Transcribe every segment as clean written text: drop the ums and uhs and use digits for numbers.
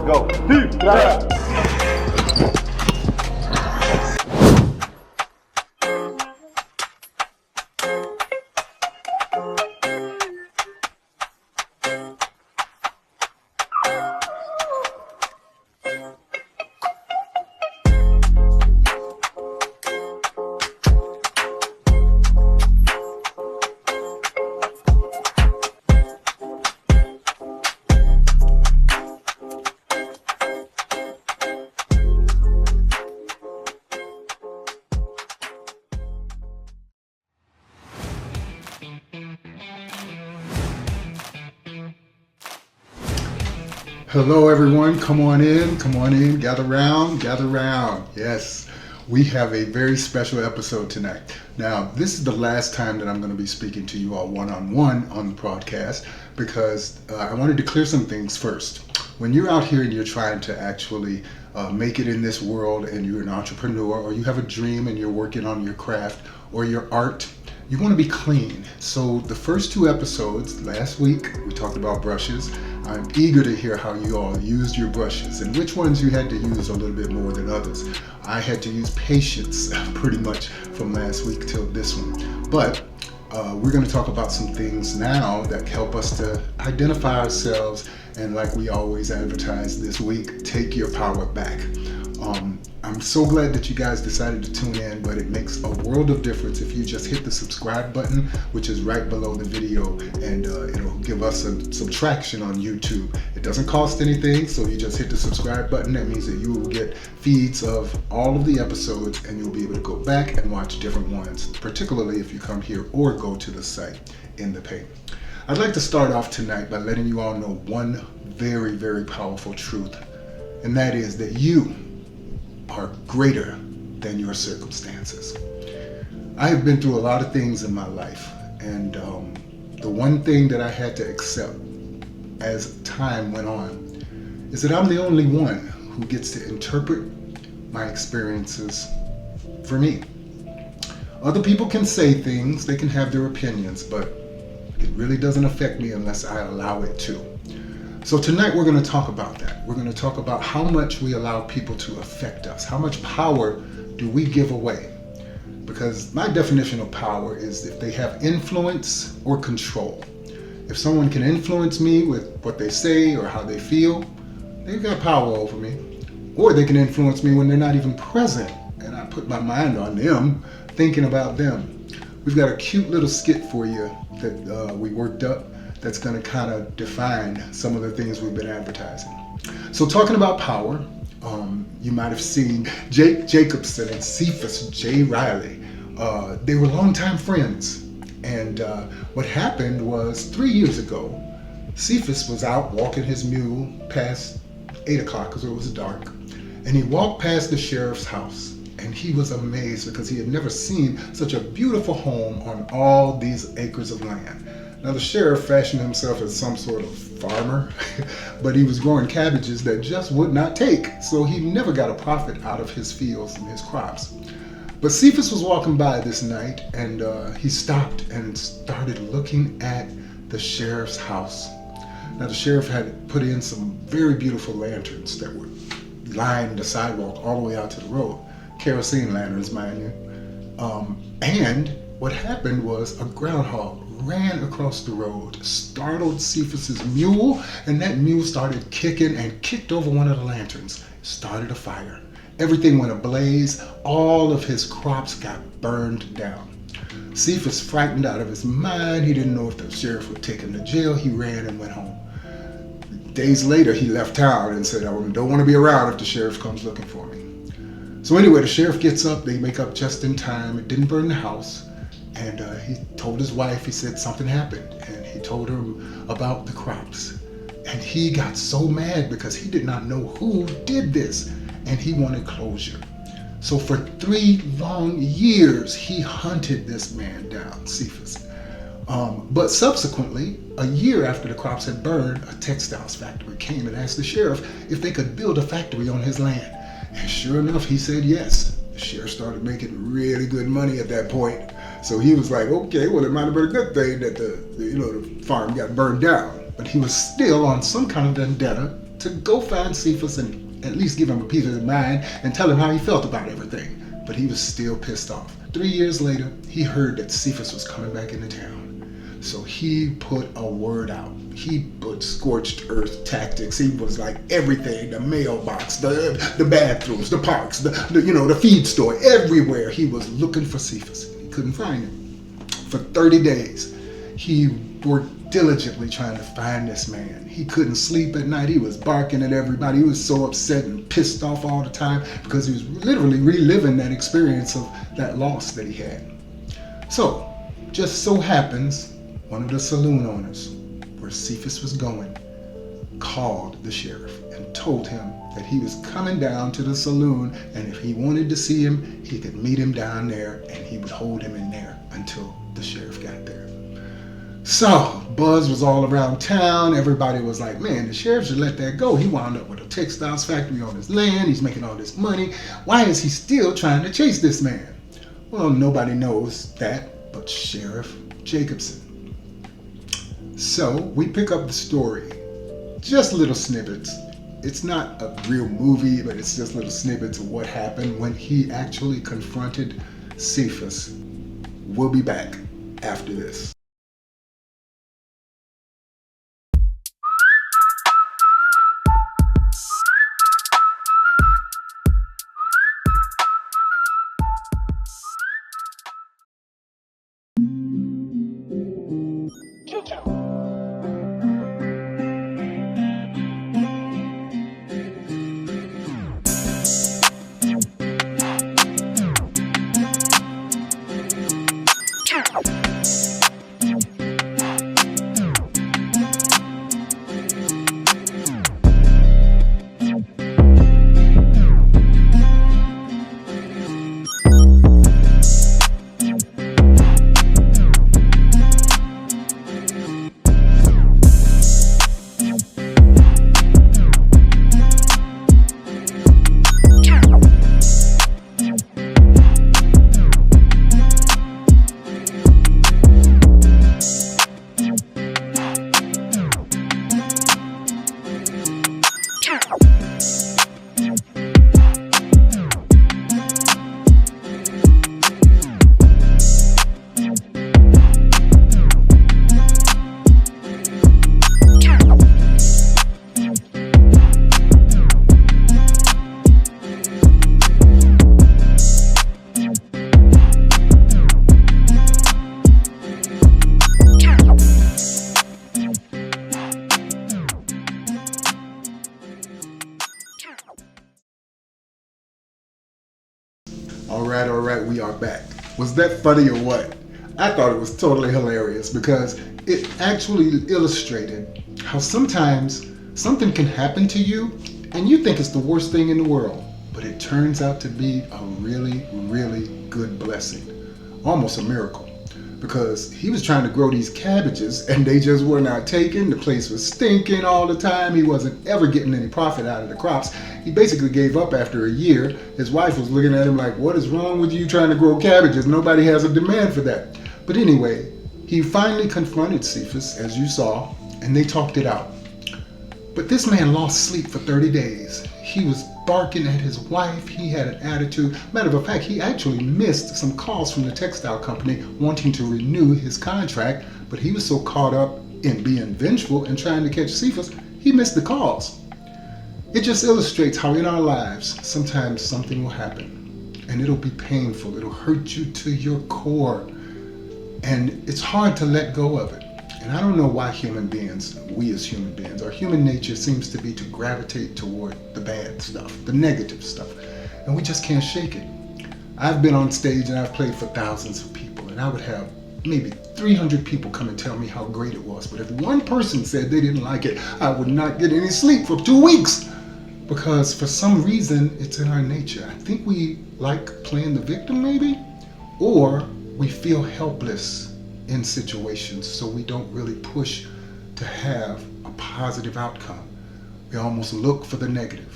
go. Deep dive. Hello everyone, come on in, gather round. Yes, we have a very special episode tonight. Now, this is the last time that I'm going to be speaking to you all one-on-one on the podcast because I wanted to clear some things first. When you're out here and you're trying to actually make it in this world and you're an entrepreneur or you have a dream and you're working on your craft or your art, you want to be clean. So the first two episodes, last week, we talked about brushes. I'm eager to hear how you all used your brushes and which ones you had to use a little bit more than others. I had to use patience pretty much from last week till this one. But we're going to talk about some things now that help us to identify ourselves and, like we always advertise this week, take your power back. I'm so glad that you guys decided to tune in, but it makes a world of difference if you just hit the subscribe button, which is right below the video, and it'll give us some traction on YouTube. It doesn't cost anything, so you just hit the subscribe button. That means that you will get feeds of all of the episodes, and you'll be able to go back and watch different ones, particularly if you come here or go to the site in the page. I'd like to start off tonight by letting you all know one very, very powerful truth, and that is that you are greater than your circumstances. I have been through a lot of things in my life, and the one thing that I had to accept as time went on is that I'm the only one who gets to interpret my experiences for me. Other people can say things, they can have their opinions, but it really doesn't affect me unless I allow it to. So tonight we're going to talk about that. We're going to talk about how much we allow people to affect us. How much power do we give away? Because my definition of power is if they have influence or control. If someone can influence me with what they say or how they feel, they've got power over me. Or they can influence me when they're not even present and I put my mind on them, thinking about them. We've got a cute little skit for you that we worked up that's going to kind of define some of the things we've been advertising. So talking about power, you might have seen Jake Jacobson and Cephas J. Riley. They were longtime friends. And what happened was 3 years ago, Cephas was out walking his mule past 8 o'clock because it was dark. And he walked past the sheriff's house. And he was amazed because he had never seen such a beautiful home on all these acres of land. Now the sheriff fashioned himself as some sort of farmer, but he was growing cabbages that just would not take, so he never got a profit out of his fields and his crops. But Cephas was walking by this night, and he stopped and started looking at the sheriff's house. Now the sheriff had put in some very beautiful lanterns that would line the sidewalk all the way out to the road. Kerosene lanterns, mind you. And what happened was a groundhog ran across the road, startled Cephas's mule, and that mule started kicking and kicked over one of the lanterns, started a fire. Everything went ablaze. All of his crops got burned down. Cephas, frightened out of his mind, he didn't know if the sheriff would take him to jail. He ran and went home. Days later, he left town and said, I don't want to be around if the sheriff comes looking for me. So anyway, the sheriff gets up, they make up just in time. It didn't burn the house. And he told his wife, he said something happened. And he told her about the crops. And he got so mad because he did not know who did this. And he wanted closure. So for 3 long years, he hunted this man down, Cephas. But subsequently, a year after the crops had burned, a textiles factory came and asked the sheriff if they could build a factory on his land. And sure enough, he said yes. The sheriff started making really good money at that point. So he was like, okay, well, it might have been a good thing that the farm got burned down. But he was still on some kind of vendetta to go find Cephas and at least give him a piece of his mind and tell him how he felt about everything. But he was still pissed off. 3 years later, he heard that Cephas was coming back into town. So he put a word out. He put scorched earth tactics. He was like everything, the mailbox, the bathrooms, the parks, the feed store, everywhere. He was looking for Cephas. He couldn't find him. For 30 days, he worked diligently trying to find this man. He couldn't sleep at night. He was barking at everybody. He was so upset and pissed off all the time because he was literally reliving that experience of that loss that he had. So, just so happens, one of the saloon owners, where Cephas was going, called the sheriff and told him that he was coming down to the saloon, and if he wanted to see him, he could meet him down there and he would hold him in there until the sheriff got there. So, buzz was all around town. Everybody was like, man, the sheriff should let that go. He wound up with a textiles factory on his land. He's making all this money. Why is he still trying to chase this man? Well, nobody knows that but Sheriff Jacobson. So we pick up the story, just little snippets. It's not a real movie, but it's just little snippets of what happened when he actually confronted Cephas. We'll be back after this. All right, we are back. Was that funny or what? I thought it was totally hilarious because it actually illustrated how sometimes something can happen to you and you think it's the worst thing in the world, but it turns out to be a really, really good blessing. Almost a miracle. Because he was trying to grow these cabbages and they just were not taken. The place was stinking all the time. He wasn't ever getting any profit out of the crops. He basically gave up after a year. His wife was looking at him like, what is wrong with you trying to grow cabbages? Nobody has a demand for that. But anyway, he finally confronted Cephas, as you saw, and they talked it out. But this man lost sleep for 30 days. He was barking at his wife. He had an attitude. Matter of fact, he actually missed some calls from the textile company wanting to renew his contract, but he was so caught up in being vengeful and trying to catch Cephas, he missed the calls. It just illustrates how in our lives, sometimes something will happen and it'll be painful. It'll hurt you to your core. And it's hard to let go of it. And I don't know why we as human beings, our human nature seems to be to gravitate toward the bad stuff, the negative stuff. And we just can't shake it. I've been on stage and I've played for thousands of people, and I would have maybe 300 people come and tell me how great it was. But if one person said they didn't like it, I would not get any sleep for 2 weeks. Because for some reason, it's in our nature. I think we like playing the victim maybe, or we feel helpless in situations, so we don't really push to have a positive outcome. We almost look for the negative.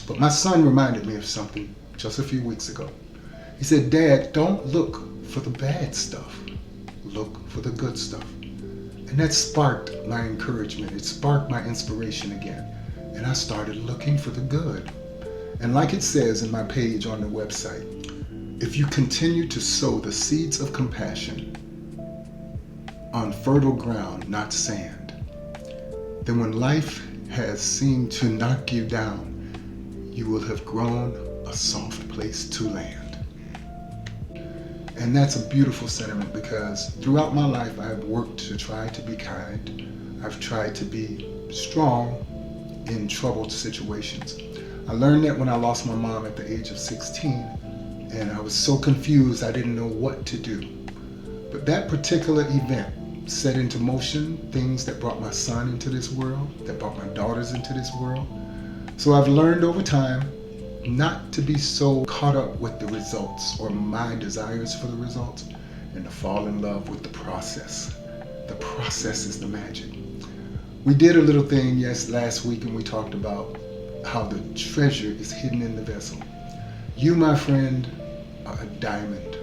But my son reminded me of something just a few weeks ago. He said, Dad, don't look for the bad stuff. Look for the good stuff. And that sparked my encouragement. It sparked my inspiration again. and I started looking for the good. And like it says in my page on the website, if you continue to sow the seeds of compassion on fertile ground, not sand, then when life has seemed to knock you down, you will have grown a soft place to land. And that's a beautiful sentiment, because throughout my life I've worked to try to be kind. I've tried to be strong in troubled situations. I learned that when I lost my mom at the age of 16, and I was so confused I didn't know what to do. But that particular event set into motion things that brought my son into this world, that brought my daughters into this world. So I've learned over time not to be so caught up with the results or my desires for the results, and to fall in love with the process. The process is the magic. We did a little thing last week, and we talked about how the treasure is hidden in the vessel. You, my friend, are a diamond.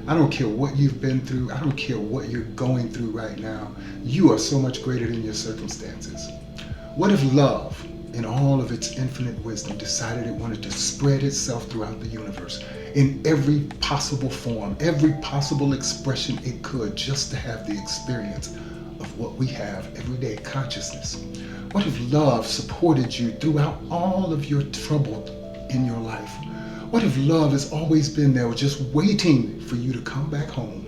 I don't care what you've been through. I don't care what you're going through right now. You are so much greater than your circumstances. What if love, in all of its infinite wisdom, decided it wanted to spread itself throughout the universe in every possible form, every possible expression it could, just to have the experience of what we have everyday consciousness? What if love supported you throughout all of your trouble in your life? What if love has always been there, just waiting for you to come back home?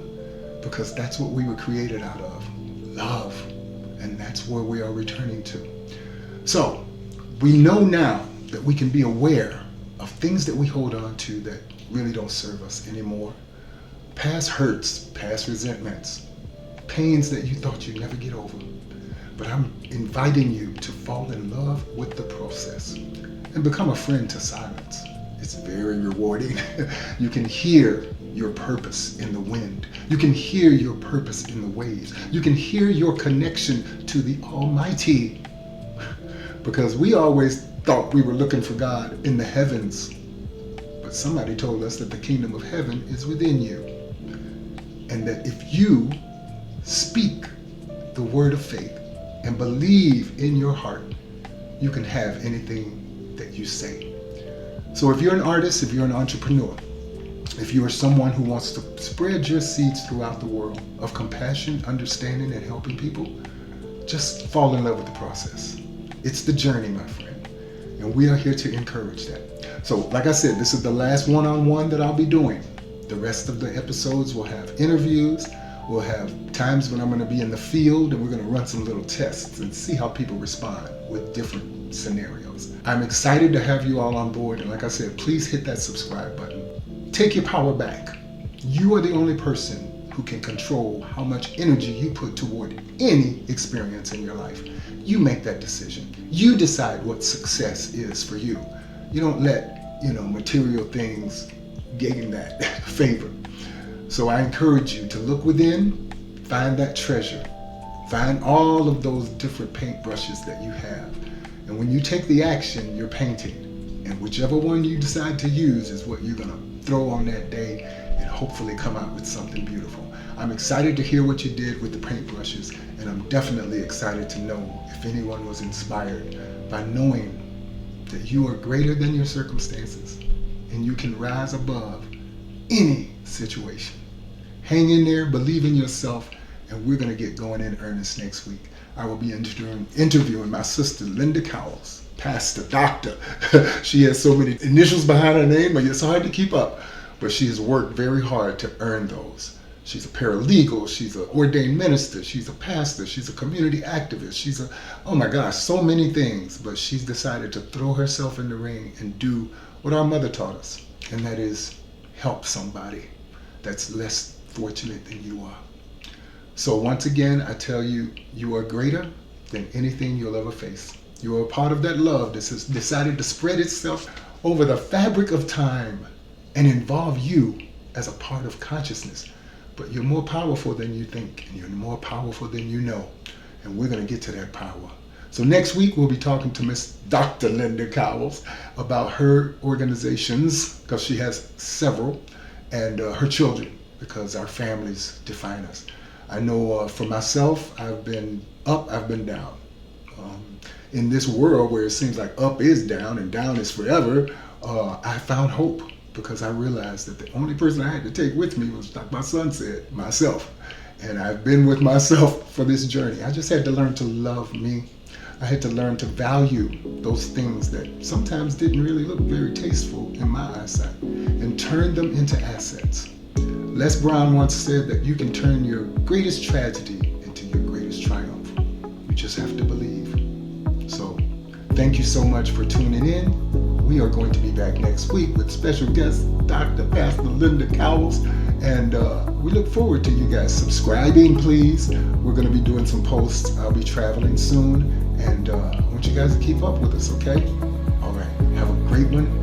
Because that's what we were created out of, love. And that's where we are returning to. So, we know now that we can be aware of things that we hold on to that really don't serve us anymore. Past hurts, past resentments, pains that you thought you'd never get over. But I'm inviting you to fall in love with the process and become a friend to silence. It's very rewarding. You can hear your purpose in the wind. You can hear your purpose in the waves. You can hear your connection to the Almighty. Because we always thought we were looking for God in the heavens. But somebody told us that the kingdom of heaven is within you. And that if you speak the word of faith and believe in your heart, you can have anything that you say. So if you're an artist, if you're an entrepreneur, if you are someone who wants to spread your seeds throughout the world of compassion, understanding, and helping people, just fall in love with the process. It's the journey, my friend, and we are here to encourage that. So, like I said, this is the last one-on-one that I'll be doing. The rest of the episodes will have interviews. We'll have times when I'm going to be in the field, and we're going to run some little tests and see how people respond with different scenarios. I'm excited to have you all on board, and like I said, please hit that subscribe button. Take your power back. You are the only person who can control how much energy you put toward any experience in your life. You make that decision. You decide what success is for you. You don't let, material things gain that favor. So I encourage you to look within, find that treasure, find all of those different paintbrushes that you have. And when you take the action, you're painting. And whichever one you decide to use is what you're going to throw on that day and hopefully come out with something beautiful. I'm excited to hear what you did with the paintbrushes, and I'm definitely excited to know if anyone was inspired by knowing that you are greater than your circumstances and you can rise above any situation. Hang in there, believe in yourself, and we're going to get going in earnest next week. I will be interviewing my sister, Linda Cowles, pastor, doctor. She has so many initials behind her name, but it's hard to keep up. But she has worked very hard to earn those. She's a paralegal, she's an ordained minister, she's a pastor, she's a community activist, oh my gosh, so many things. But she's decided to throw herself in the ring and do what our mother taught us, and that is help somebody that's less fortunate than you are. So once again, I tell you, you are greater than anything you'll ever face. You are a part of that love that has decided to spread itself over the fabric of time and involve you as a part of consciousness. But you're more powerful than you think, and you're more powerful than you know. And we're going to get to that power. So next week, we'll be talking to Miss Dr. Linda Cowles about her organizations, because she has several, and her children, because our families define us. I know for myself, I've been up, I've been down. in this world where it seems like up is down and down is forever, I found hope because I realized that the only person I had to take with me was, like my son said, myself. And I've been with myself for this journey. I just had to learn to love me. I had to learn to value those things that sometimes didn't really look very tasteful in my eyesight and turn them into assets. Les Brown once said that you can turn your greatest tragedy into your greatest triumph. You just have to believe. So, thank you so much for tuning in. We are going to be back next week with special guest Dr. Pastor Linda Cowles. And we look forward to you guys subscribing, please. We're going to be doing some posts. I'll be traveling soon. And I want you guys to keep up with us, okay? All right. Have a great one.